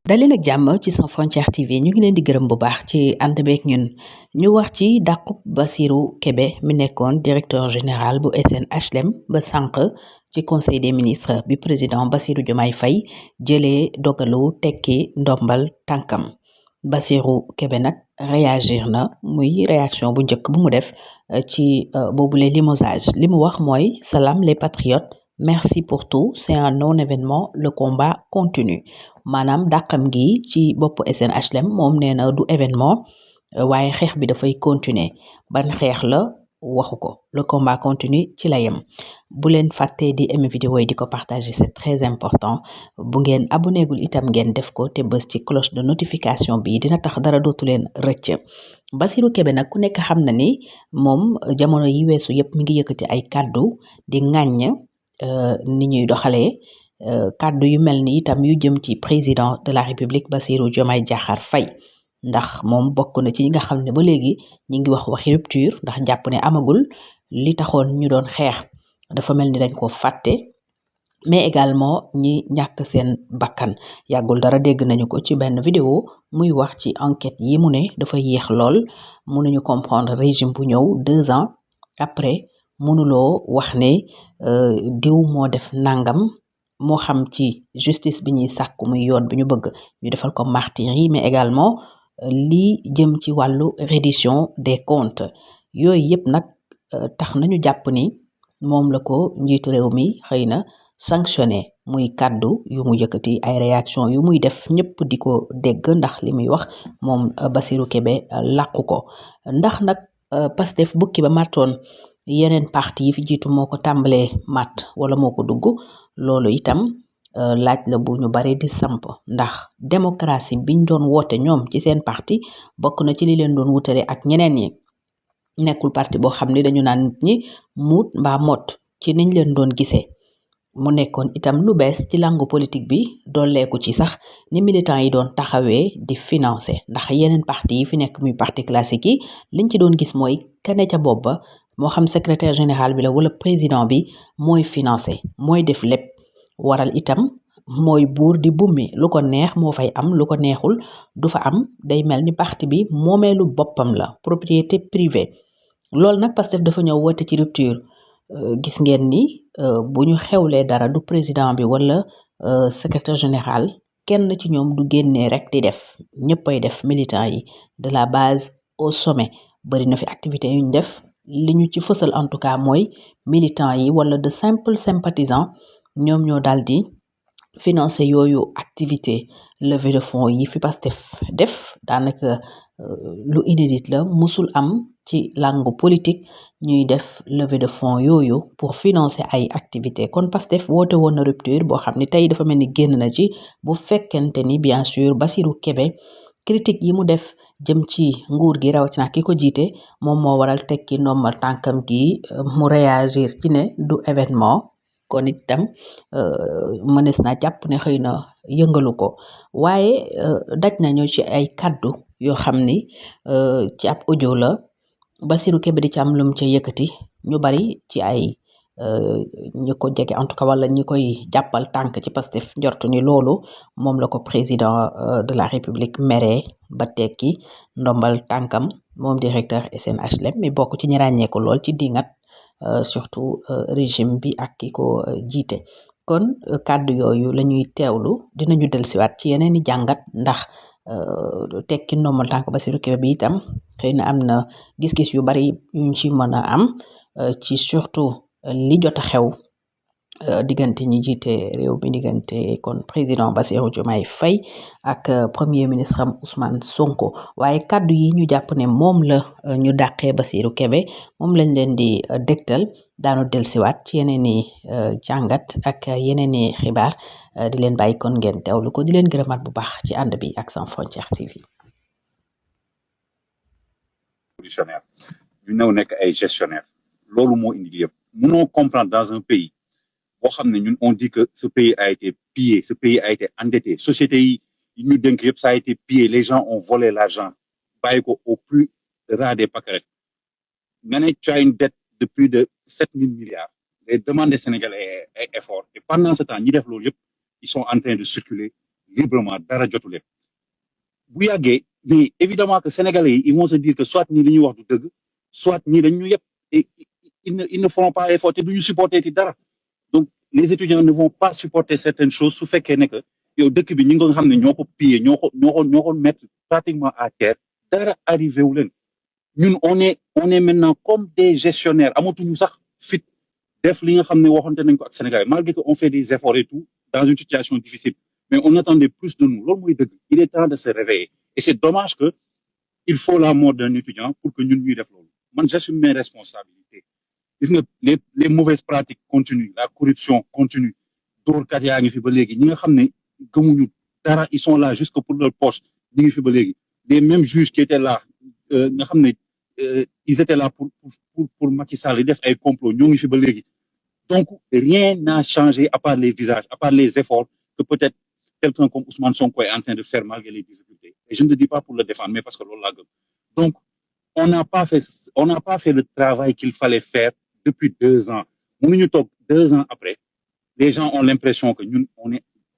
daleen ak jàmm ci Sans Frontières TV ñu ngi leen di gërëm bu baax ci ànd beeg ñun ñu wax ci dàqub Bassirou Kébé mi nekkoon directeur général bu SNHLM ba sànq ci conseil des ministres bi président Bassirou Diomaye Faye jëlee dogalu tekki ndombal tànkam Bassirou Kébé nag réagir na muy réaction bu njëkk bu mu def ci boobule limogeage li mu wax mooy salam les patriotes. Merci pour tout, c'est un non-événement, le combat continue maanaam dàqam gi ci bopp SNHLM moom nee na du événement waaye xeex bi dafay continuer ban xeex la waxu ko le combat continue ci la yem bu leen fàttee di aimer vidéo yi di ko partager c'est très important bu ngeen abonégul itam ngeen def ko te bës ci cloche de notification bi dina tax dara dootu leen rëcc Bassirou Kébé nag ku nekk xam na ni moom jamono yi weesu yëpp mi ngi yëkkati ay kàddu di ŋàññ ni ñuy doxalee kàddu yu mel ni itam yu jëm ci président de la république Bassirou Diomaye Diakhar Faye ndax moom bokk na ci ñi nga xam ne ba léegi ñi ngi wax waxi rupture ndax jàpp ne amagul li taxoon ñu doon xeex dafa mel ni dañ ko fàtte mais également ñi ñàkk seen bakkan yàggul dara dégg nañu ko ci benn vidéo muy wax ci enquête yi mu ne dafa yéex lool mënuñu comprendre régime bu ñëw 2 ans après mënuloo wax ne diw moo def nangam moo xam ci justice bi ñuy sàkku muy yoon bi ñu bëgg ñu defal ko martyr yi mais également li jëm ci wàllu reddition des comptes yooyu yëpp nag tax nañu jàpp ni moom la ko njiitu réew mi xëy na sanctionné muy kàddu yu mu yëkkati ay réaction yu muy def ñëpp di ko dégg ndax li muy wax moom Bassirou Kébé làqu ko ndax nag Pastef bukki ba màttoon yeneen parti yi fi jiitu moo ko tàmbalee mat wala moo ko dugg loolu itam laaj la bu ñu bari di samp ndax démocratie biñ doon woote ñoom ci seen parti bokk na ci li leen doon wutale ak ñeneen ñi nekkul parti boo xam ne dañu naan nit ñi muut mbaa mot ci niñ leen doon gisee mu nekkoon itam lu bees ci langue politique bi dooleeku ci sax ni militants yi doon taxawee di financer ndax yeneen parti yi fi nekk muy parti classique yi liñ ci doon gis mooy kane ca bopp ba moo xam secrétaire général bi la wala président bi mooy financer mooy def lépp waral itam mooy buur di bummi lu ko neex moo fay am lu ko neexul du fa am day mel ni parti bi moomeelu boppam la propriété privée loolu nag Pastef dafa ñëw woote ci rupture gis ngeen ni bu ñu xewlee dara du président bi wala secrétaire général kenn ci ñoom du génnee rek di def ñëppay def militant yi de la base au sommet bari na fi activité yu ñu def li ñu ci fësal en tout cas mooy militant yi wala de simple sympathisants ñoom ñoo daal di financer yooyu activité levée de fonds yi fi Pastef def daanaka lu inédit la musul am ci langue politique ñuy def levée de fonds yooyu pour financer ay activité kon Pastef woote woon na rupture boo xam ne tey dafa mel ni génn na ci bu fekkente ni bien sûr Bassirou Kébé critique yi mu def jëm ci nguur gi rawatina ki ko jiite moom moo waral tekki ndombal tànkam gi mu réagir ci ne du événement kon itam mënees naa jàpp ne xëy na yëngalu ko waaye daj nañu ci ay kàddu yoo xam ni ci ab audio la Bassirou Kébé di ci am lum ca yëkkati ñu bari ci ay ñi ko jege en tout cas wala ñi koy jàppal tànk ci Pastef njortu ni loolu moom la ko président de la République mere ba tekki ndombal tànkam moom directeur SNHLM mais bokk ci ñi ràññee ko lool ci dingat surtout régime bi ak ki ko jiite kon kàddu yooyu la ñuy teewlu dinañu dellusiwaat ci yeneen i jàngat ndax tekki ndombal tànk Bassirou Kébé bi itam xëy na am na gis-gis yu bari yuñ ci mën a am ci surtout li jot a xew diggante ñi jiite réew mi diggante kon président Bassirou Diomaye Faye ak premier ministre am Ousmane Sonko waaye kàddu yi ñu jàpp ne moom la ñu dàqee Bassirou Kébé moom lañ leen di dégtal daanu dellusiwaat ci yeneen i jàngat ak yeneen i xibaar di leen bàyyi kon ngeen teewlu ko di leen gërëmaat bu baax ci ànd bi ak Sans Frontières TV. ñu ñëw nekk ay gestionnaire loolu moo indi yëpp mënoo comprendre dans un pays boo xam ne ñun on dit que ce pays a été pillé ce pays a été endetté société yi ñu dénk yëpp ça a été pillé les gens ont volé l'argent bàyyi ko au plus ras des pâquerettes nga ne tu as une dette de plus de 7 000 milliards les demandes des Sénégalais est fort et pendant ce temps ñi def loolu yëpp ils sont en train de circuler librement dara jotu leen bu yàggee mais évidemment que Sénégalais yi ils vont se dire que soit ñii li ñuy wax du dëgg soit ñii dañ ñu yëpp et ils ne feront pas effort te duñu supporter ci dara donc les étudiants ne vont pas supporter certaines choses su fekkee ne que yow dëkk bi ñi nga xam ne ñoo ko pillé ñoo ko mettre pratiquement à terre dara arrivé wu leen ñun on est maintenant comme des gestionnaires amatuñu sax fit def li nga xam ne waxante nañ ko ak Sénégal malgré que on fait des efforts et tout dans une situation difficile mais on attendait plus de nous loolu mooy dëgg il est temps de se réveiller et c'est dommage que il faut la mort d'un étudiant pour que ñun ñuy def loolu man j'assume mes responsabilités gis nga les mauvaises pratiques continuent la corruption continue dóorkat yaa ngi fi ba léegi ñi nga xam ne gëmuñu dara ils sont là juste pour leur poche ñi ngi fi ba léegi les mêmes juges qui étaient là nga xam ne ils étaient là pour Macky Sall yi def ay complot ñoo ngi fi ba léegi donc rien n'a changé à part les visages à part les efforts que peut-être quelqu'un comme Ousmane Sonko est en train de faire malgré les difficultés et je ne le dis pas pour le défendre mais parce que loolu laa gëm donc on n'a pas fait le travail qu'il fallait faire depuis 2 ans mënuñu toog 2 ans après les gens ont l'impression que ñun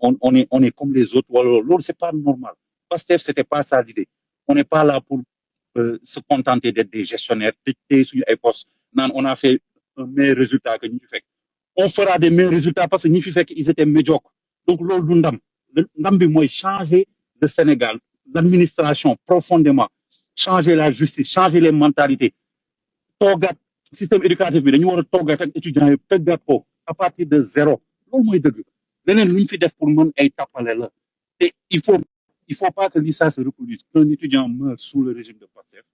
on est comme les autres wala loolu c'est pas normal Pastef c'était pas ça l'idée on n'est pas là pour se contenter d'être des gestionnaires te suñu ay postes naan on a fait un meilleur résultat que ñi fi fekk on fera des meilleurs résultats parce que ñi fi fekk ils étaient médiocres donc loolu du ndam bi mooy changer le Sénégal l'administration profondément changer la justice changer les mentalités toogaat système éducatif bi dañu war a toogaat ak étudiants yi tëggaat ko à partir de zéro loolu mooy dëgg leneen lu ñu fi def pour mën ay tappale la te il faut pas que lii ça se reproduise qu'un étudiant meurt sous le régime de Pastef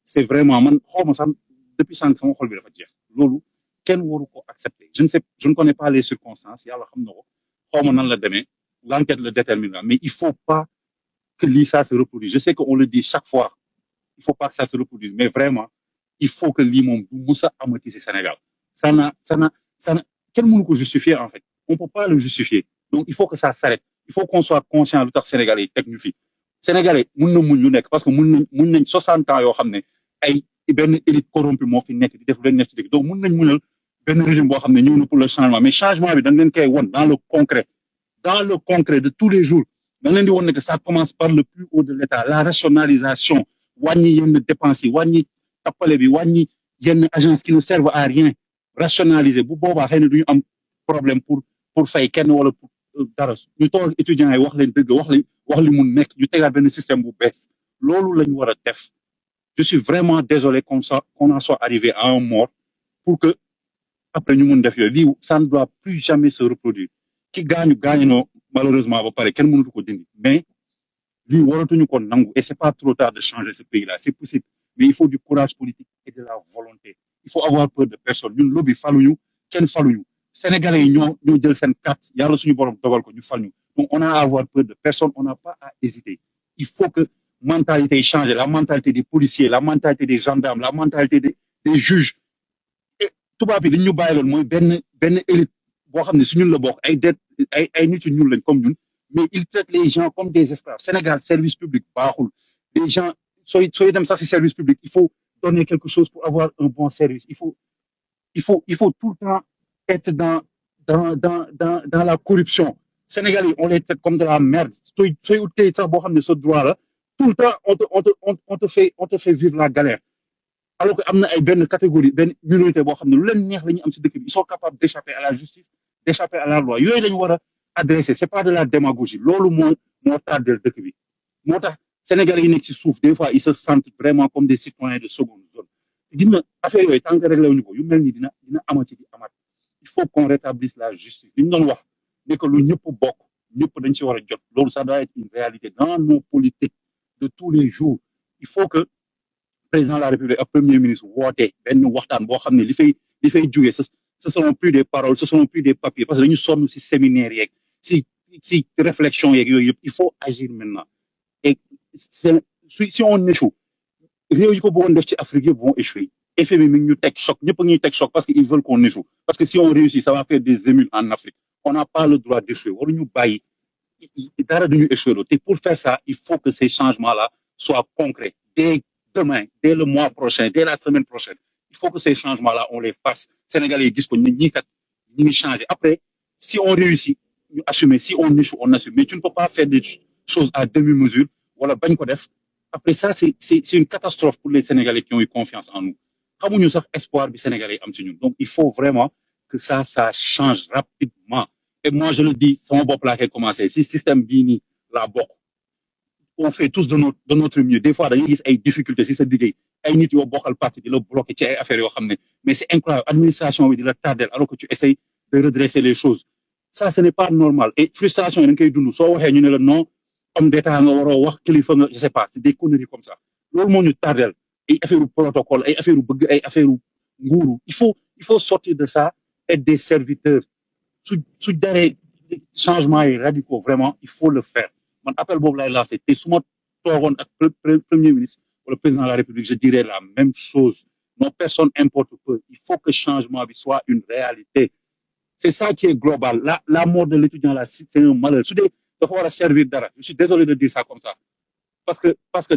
c'est vraiment man xaw ma sax depuis sànq sama xol bi dafa jeex loolu kenn waru ko accepter je ne connais pas les circonstances yàlla xam na ko xaw ma nan la demee l'enquête le déterminera mais il faut pas que lii ça se reproduise je sais qu'on le dit chaque fois il faut pas que ça se reproduise mais vraiment il faut que lii moom du mus a amati ci Sénégal ça n'a kenn mënu ko justifier en fait on peut pas le justifier donc il faut que ça s'arrête il faut qu'on soit conscient lu tax Sénégalais yi teg ñu fi Sénégalais mun na muñ lu nekk parce que mun nañ 60 ans yoo xam ne ay benn élite corrompue moo fi nekk di def leen nekk ci dëkk donc mun nañ muñal benn régime boo xam ne ñëw na pour le changement mais changement bi dañ leen koy won dans le concret de tous les jours dañ leen di won ne que ça commence par le plus haut de l'État la rationalisation wàññi yenn dépenses yi wàññi tappale bi wàññi yenn agences qui ne servent à rien rationaliser bu boobaa xëy na du ñu am problème pour fay kenn wala pour dara ñu toog étudiants yi wax leen dëgg wax li mun nekk ñu tegaat benn système bu bees loolu la ñu war a def je suis vraiment désolé qu'on en soit arrivé à un mort pour que après ñu mun def yooyu lii ça ne doit plus jamais se reproduire ki gaañu malheureusement ba pare kenn mënatu ko dindi mais lii waratuñu ko nangu et c'est pas trop tard de changer ce pays-là c'est possible mais il faut du courage politique et de la volonté il faut avoir peur de personne ñun lobby faluñu kenn faluñu Sénégalais yi ñoo jël seen carte yàlla suñu borom dogal ko ñu fal ñu donc on a à avoir peur de personne on n'a pas à hésiter il faut que mentalité yi change la mentalité des policiers la mentalité des gendarmes la mentalité des juges et tubaab bi li ñu bàyyi loon mooy benn élite boo xam ne su ñun la bokk ay nit yu ñuul lañ comme ñun mais ils traitent les gens comme des esclaves Sénégal service public baaxul les gens sooy dem sax ci service public il faut donner quelque chose pour avoir un bon service il faut tout le temps être dans la corruption Sénégalais on les traite comme de la merde sooy utee sax boo xam ne sa droit la tout le temps on te fait vivre la galère alors que am na ay benn catégorie benn minorité boo xam ne lu leen neex la ñu am ci dëkk bi ils sont capables d'échapper à la justice d'échapper à la loi yooyu la ñu war a adresser c'est pas de la démagogie loolu moo tardel dëkk bi moo tax Sénégalais yi nekk ci suuf des fois ils se sentent vraiment comme des citoyens de seconde zone gis nga affaire yooyu tant que réglé wuñu ko yu mel ni dina amati di amat il faut qu'on rétablisse la justice li ñu doon wax ne que lu ñëpp bokk ñëpp dañ ci war a jot loolu ça doit être une réalité dans nos politiques de tous les jours il faut que président de la République ak premier ministre woote benn waxtaan boo xam ne li fay jógee ce seront plus des paroles ce seront plus des papiers parce que dañu sonn ci séminaire yeeg ci réflexion yeeg yooyu yëpp il faut agir maintenant et si on échoue réew yi ko bëggoon def ci Afrique yëpp vont échouer FMI mi ngi ñu teg choc ñëpp a ngi teg choc parce que ils veulent qu'on échoue parce que si on réussit ça va faire des émules en Afrique on n'a pas le droit d'échouer waruñu bàyyi dara duñu échouer loolu te pour faire ça il faut que ces changements là soient concrets dès demain, dès le mois prochain, dès la semaine prochaine. Il faut que ces changements-là, on les fasse. Sénégalais, ils disent qu'on y changer. Après, si on réussit, nous assumer. Si on échoue, on assume. Mais tu ne peux pas faire des choses à demi-mesure. Voilà, ben quoi def. Après ça, c'est une catastrophe pour les Sénégalais qui ont eu confiance en nous. Comme nous avons espoir du Sénégalais am ci ñun. Donc, il faut vraiment que ça change rapidement. Et moi, je le dis, c'est mon peuple qui a commencé. Si le système bini, la bok, on fait tous de notre mieux. Des fois, il y a des difficultés. Si c'est dit, ay nit yo bokal parti di la bloquer ci ay affaires yo xamné mais c'est incroyable administration bi di la tardel alors que tu essayes de redresser les choses ça ce n'est pas normal et frustration yi dañ koy dund so waxé ñu né la non homme d'état nga waro wax kilifa nga je sais pas c'est des conneries comme ça loolu mo ñu tardel ay affaire protocole ay affaire bëgg ay affaire nguuru il faut sortir de ça être des serviteurs su daré changement yi radicaux vraiment il faut le faire man appel bobu lay lancer té suma togon ak premier ministre pour le président de la République, je dirais la même chose. Non, personne importe peu. Il faut que le changement soit une réalité. C'est ça qui est global. La mort de l'étudiant là, c'est un malheur. Il faut servir d'ara. Je suis désolé de dire ça comme ça. Parce que je pense que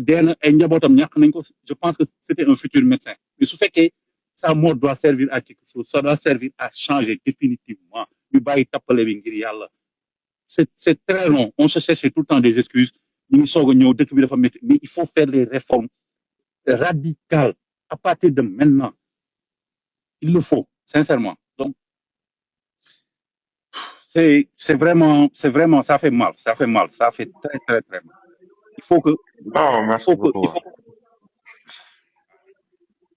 c'était un futur médecin. Mais ce fait que sa mort doit servir à quelque chose. Ça doit servir à changer définitivement. C'est très long. On se cherche tout le temps des excuses. Mais il faut faire des réformes radicales à partir de maintenant. Il le faut, sincèrement. Donc, c'est vraiment, ça fait mal, ça fait très, très, très mal. Il faut que, Non, merci beaucoup.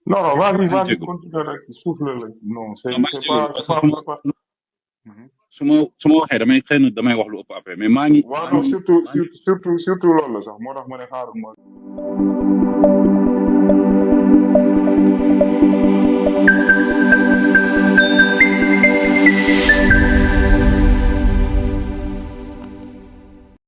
Non, vas-y, continue rek, souffle rek. Non, c'est pas. su ma waxee damay wax lu ëpp après mais maa ngi. waaw non surtout loolu la sax moo tax ma ne xaaral ma.